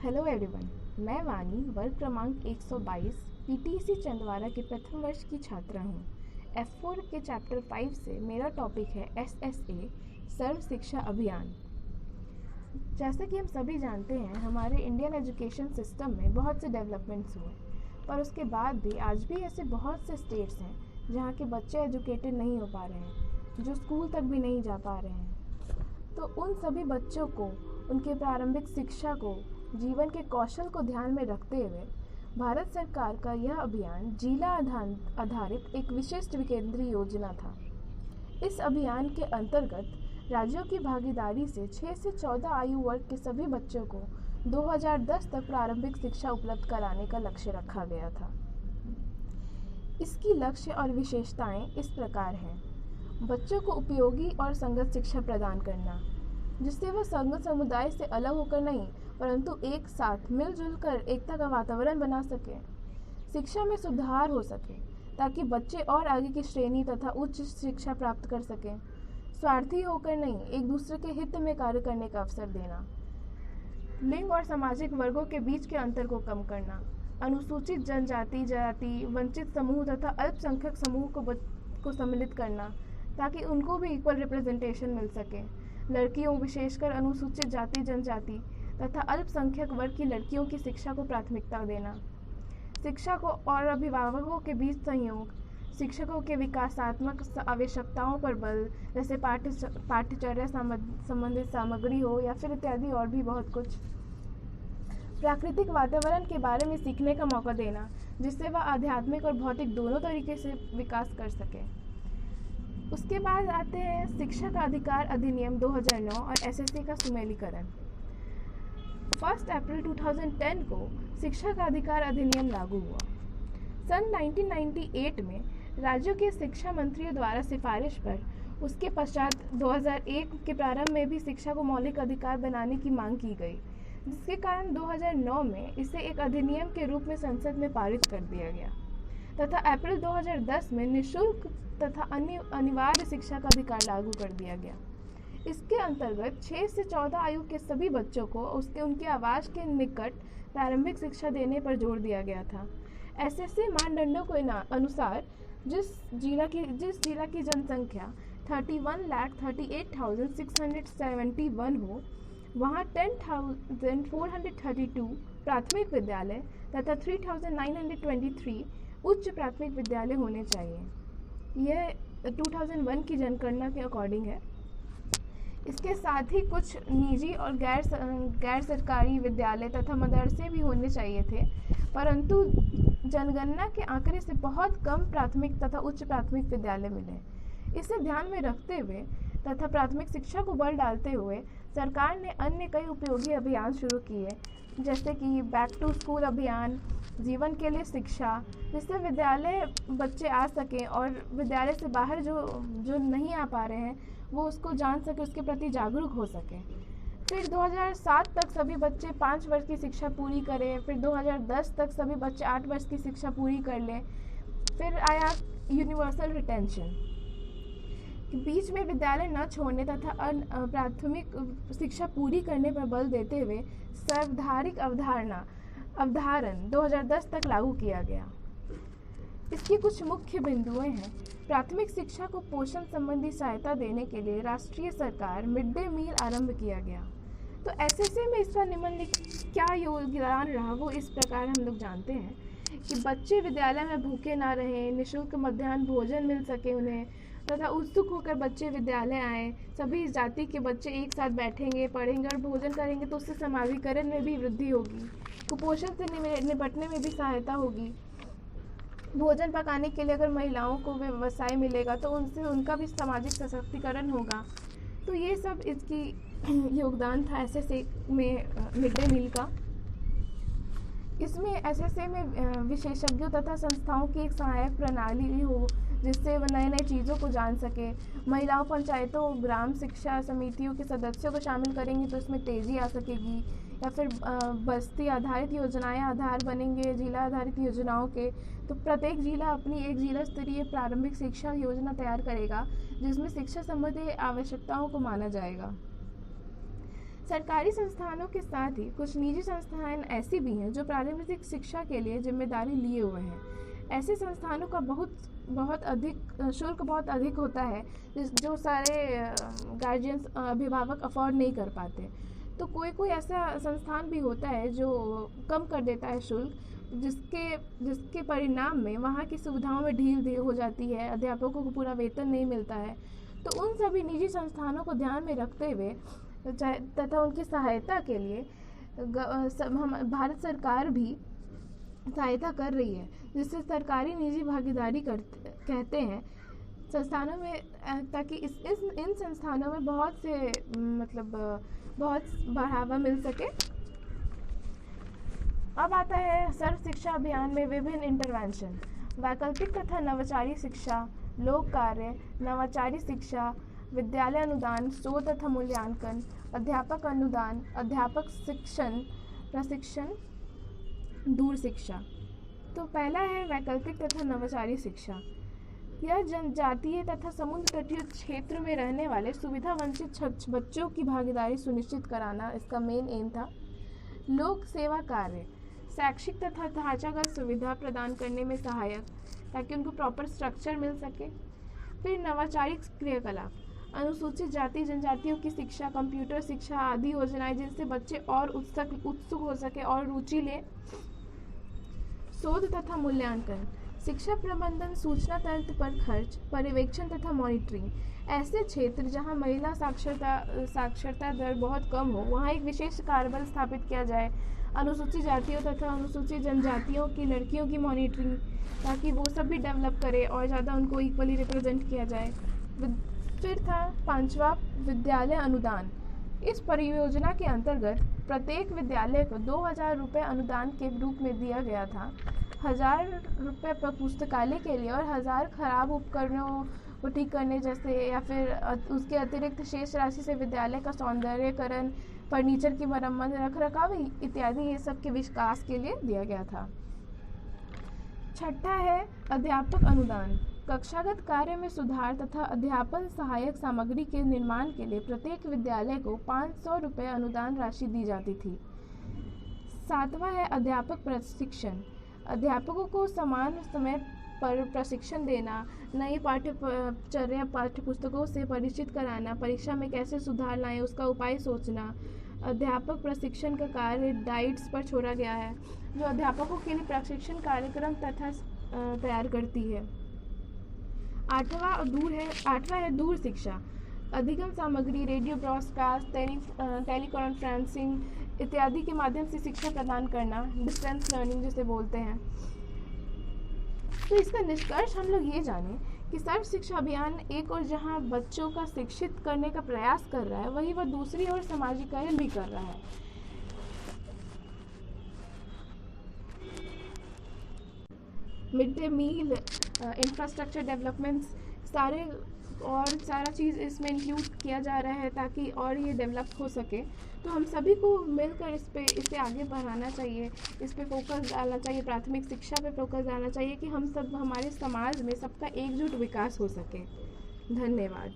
Hello everyone, मैं वानी वर्ग क्रमांक 122 पीटीसी चंदवारा के प्रथम वर्ष की छात्रा हूँ। F4 के चैप्टर 5 से मेरा टॉपिक है SSA सर्व शिक्षा अभियान। जैसा कि हम सभी जानते हैं, हमारे इंडियन एजुकेशन सिस्टम में बहुत से डेवलपमेंट्स हुए, पर उसके बाद भी आज भी ऐसे बहुत से स्टेट्स हैं जहाँ के बच्चे एजुकेटेड नहीं हो पा रहे हैं, जो स्कूल तक भी नहीं जा पा रहे हैं। तो उन सभी बच्चों को उनके प्रारंभिक शिक्षा को, जीवन के कौशल को ध्यान में रखते हुए भारत सरकार का यह अभियान जिला आधारित एक विशिष्ट विकेंद्रीय योजना था। इस अभियान के अंतर्गत राज्यों की भागीदारी से 6 से 14 आयु वर्ग के सभी बच्चों को 2010 तक प्रारंभिक शिक्षा उपलब्ध कराने का लक्ष्य रखा गया था। इसकी लक्ष्य और विशेषताएं इस प्रकार हैं: बच्चों को उपयोगी और संगत शिक्षा प्रदान करना, जिससे वह संगत समुदाय से अलग होकर नहीं परंतु एक साथ मिलजुल कर एकता का वातावरण बना सके। शिक्षा में सुधार हो सके ताकि बच्चे और आगे की श्रेणी तथा उच्च शिक्षा प्राप्त कर सकें। स्वार्थी होकर नहीं, एक दूसरे के हित में कार्य करने का अवसर देना। लिंग और सामाजिक वर्गों के बीच के अंतर को कम करना। अनुसूचित जनजाति, जाति, वंचित समूह तथा अल्पसंख्यक समूह को सम्मिलित करना ताकि उनको भी इक्वल रिप्रेजेंटेशन मिल सके। लड़कियों, विशेषकर अनुसूचित जाति, जनजाति तथा अल्पसंख्यक वर्ग की लड़कियों की शिक्षा को प्राथमिकता देना। शिक्षा को और अभिभावकों के बीच सहयोग, शिक्षकों के विकासात्मक आवश्यकताओं पर बल, जैसे पाठ्यचर्या संबंधित सामग्री हो या फिर इत्यादि और भी बहुत कुछ। प्राकृतिक वातावरण के बारे में सीखने का मौका देना, जिससे वह आध्यात्मिक और भौतिक दोनों तरीके से विकास कर सके। उसके बाद आते हैं शिक्षा का अधिकार अधिनियम 2009 और एसएससी का सुमेलीकरण। 1 अप्रैल 2010 को शिक्षा का अधिकार अधिनियम लागू हुआ। सन 1998 में राज्यों के शिक्षा मंत्रियों द्वारा सिफारिश पर उसके पश्चात 2001 के प्रारंभ में भी शिक्षा को मौलिक अधिकार बनाने की मांग की गई, जिसके कारण 2009 में इसे एक अधिनियम के रूप में संसद में पारित कर दिया गया तथा अप्रैल 2010 में निःशुल्क तथा अनिवार्य शिक्षा का अधिकार लागू कर दिया गया। इसके अंतर्गत 6 से 14 आयु के सभी बच्चों को उनके आवास के निकट प्रारंभिक शिक्षा देने पर जोर दिया गया था। एसएससी मानदंडों के अनुसार जिस जिला की जनसंख्या 31,38,671 हो, वहाँ 10,432 प्राथमिक विद्यालय तथा 3,923 उच्च प्राथमिक विद्यालय होने चाहिए। यह 2001 की जनगणना के अकॉर्डिंग है। इसके साथ ही कुछ निजी और गैर सरकारी विद्यालय तथा मदरसे भी होने चाहिए थे, परंतु जनगणना के आंकड़े से बहुत कम प्राथमिक तथा उच्च प्राथमिक विद्यालय मिले। इसे ध्यान में रखते हुए तथा प्राथमिक शिक्षा को बल डालते हुए सरकार ने अन्य कई उपयोगी अभियान शुरू किए, जैसे कि बैक टू स्कूल अभियान, जीवन के लिए शिक्षा, जिससे विद्यालय बच्चे आ सकें और विद्यालय से बाहर जो नहीं आ पा रहे हैं वो उसको जान सके, उसके प्रति जागरूक हो सके। फिर 2007 तक सभी बच्चे 5 वर्ष की शिक्षा पूरी करें। फिर 2010 तक सभी बच्चे 8 वर्ष की शिक्षा पूरी कर लें। फिर आया यूनिवर्सल रिटेंशन, बीच में विद्यालय न छोड़ने तथा प्राथमिक शिक्षा पूरी करने पर बल देते हुए सर्वधारिक अवधारण 2010 तक लागू किया गया। इसकी कुछ मुख्य बिंदुएं हैं। प्राथमिक शिक्षा को पोषण संबंधी सहायता देने के लिए राष्ट्रीय सरकार मिड डे मील आरंभ किया गया। तो एसएससी में इसका निम्नलिखित क्या योगदान रहा, वो इस प्रकार हम लोग जानते हैं कि बच्चे विद्यालय में भूखे ना रहें, निःशुल्क मध्याह्न भोजन मिल सके उन्हें तथा उत्सुक होकर बच्चे विद्यालय आएँ। सभी जाति के बच्चे एक साथ बैठेंगे, पढ़ेंगे और भोजन करेंगे तो उससे समाजीकरण में भी वृद्धि होगी, कुपोषण से निपटने में भी सहायता होगी। भोजन पकाने के लिए अगर महिलाओं को व्यवसाय मिलेगा तो उनसे उनका भी सामाजिक सशक्तिकरण होगा। तो ये सब इसकी योगदान था एसएससी में मिड डे मील का। इसमें एसएससी में विशेषज्ञों तथा संस्थाओं की एक सहायक प्रणाली हो, जिससे वह नए नए चीज़ों को जान सके। महिलाओं, पंचायतों, ग्राम शिक्षा समितियों के सदस्यों को शामिल करेंगे तो इसमें तेज़ी आ सकेगी। या फिर बस्ती आधारित योजनाएं आधार बनेंगे जिला आधारित योजनाओं के, तो प्रत्येक जिला अपनी एक जिला स्तरीय प्रारंभिक शिक्षा योजना तैयार करेगा, जिसमें शिक्षा संबंधी आवश्यकताओं को माना जाएगा। सरकारी संस्थानों के साथ ही कुछ निजी संस्थाएं ऐसी भी हैं जो प्रारंभिक शिक्षा के लिए जिम्मेदारी लिए हुए हैं। ऐसे संस्थानों का बहुत अधिक शुल्क बहुत अधिक होता है जो सारे गार्जियंस अभिभावक अफोर्ड नहीं कर पाते। तो कोई ऐसा संस्थान भी होता है जो कम कर देता है शुल्क, जिसके परिणाम में वहाँ की सुविधाओं में ढील हो जाती है, अध्यापकों को पूरा वेतन नहीं मिलता है। तो उन सभी निजी संस्थानों को ध्यान में रखते हुए तथा उनकी सहायता के लिए भारत सरकार भी सहायता कर रही है, जिससे सरकारी निजी भागीदारी कहते हैं संस्थानों में, ताकि इन संस्थानों में बहुत बढ़ावा मिल सके। अब आता है सर्व शिक्षा अभियान में विभिन्न इंटरवेंशन। वैकल्पिक तथा नवाचारी शिक्षा, लोक कार्य, नवाचारी शिक्षा, विद्यालय अनुदान, शोध तथा मूल्यांकन, अध्यापक अनुदान, अध्यापक प्रशिक्षण, दूर शिक्षा। तो पहला है वैकल्पिक तथा नवाचारी शिक्षा। यह जनजातीय तथा समुद्र तटीय क्षेत्र में रहने वाले सुविधा वंचित बच्चों की भागीदारी सुनिश्चित कराना इसका मेन एम था। लोक सेवा कार्य, शैक्षिक तथा ढांचागत सुविधा प्रदान करने में सहायक, ताकि उनको प्रॉपर स्ट्रक्चर मिल सके। फिर नवाचारी क्रियाकलाप, अनुसूचित जाति जनजातियों की शिक्षा, कंप्यूटर शिक्षा आदि योजनाएं जिनसे बच्चे और उत्सुक हो सके और रुचि ले। शोध तथा मूल्यांकन, शिक्षा प्रबंधन, सूचना तंत्र पर खर्च, पर्यवेक्षण तथा मॉनिटरिंग। ऐसे क्षेत्र जहां महिला साक्षरता दर बहुत कम हो, वहां एक विशेष कार्यबल स्थापित किया जाए। अनुसूचित जातियों तथा अनुसूचित जनजातियों की लड़कियों की मॉनिटरिंग, ताकि वो सब भी डेवलप करे और ज़्यादा उनको इक्वली रिप्रेजेंट किया जाए। फिर था पांचवा विद्यालय अनुदान। इस परियोजना के अंतर्गत प्रत्येक विद्यालय को 2000 रुपये अनुदान के रूप में दिया गया था। 1000 रुपये पुस्तकालय के लिए और 1000 खराब उपकरणों को ठीक करने जैसे, या फिर उसके अतिरिक्त शेष राशि से विद्यालय का सौंदर्यकरण, फर्नीचर की मरम्मत, रखरखाव इत्यादि ये सब के विकास के लिए दिया गया था। छठा है अध्यापक अनुदान। कक्षागत कार्य में सुधार तथा अध्यापन सहायक सामग्री के निर्माण के लिए प्रत्येक विद्यालय को 500 रुपये अनुदान राशि दी जाती थी। सातवां है अध्यापक प्रशिक्षण। अध्यापकों को समान समय पर प्रशिक्षण देना, नई पाठ्य पुस्तकों से परिचित कराना, परीक्षा में कैसे सुधार लाएं उसका उपाय सोचना। अध्यापक प्रशिक्षण का कार्य डाइट्स पर छोड़ा गया है, जो अध्यापकों के लिए प्रशिक्षण कार्यक्रम तथा तैयार करती है। आठवां है दूर शिक्षा। अधिगम सामग्री, रेडियो ब्रॉडकास्ट, टेलीकॉन्फ्रेंसिंग इत्यादि के माध्यम से शिक्षा प्रदान करना, डिस्टेंस लर्निंग जिसे बोलते हैं। तो इसका निष्कर्ष हम लोग ये जाने कि सर्व शिक्षा अभियान एक और जहां बच्चों का शिक्षित करने का प्रयास कर रहा है, वहीं वह दूसरी ओर समाजीकरण भी कर रहा है। Mid day meal, infrastructure developments, सारा चीज़ इसमें इंक्लूड किया जा रहा है ताकि और ये डेवलप हो सके। तो हम सभी को मिलकर इसे आगे बढ़ाना चाहिए, इस पे फोकस डालना चाहिए, प्राथमिक शिक्षा पे फोकस डालना चाहिए कि हम सब हमारे समाज में सबका एकजुट विकास हो सके। धन्यवाद।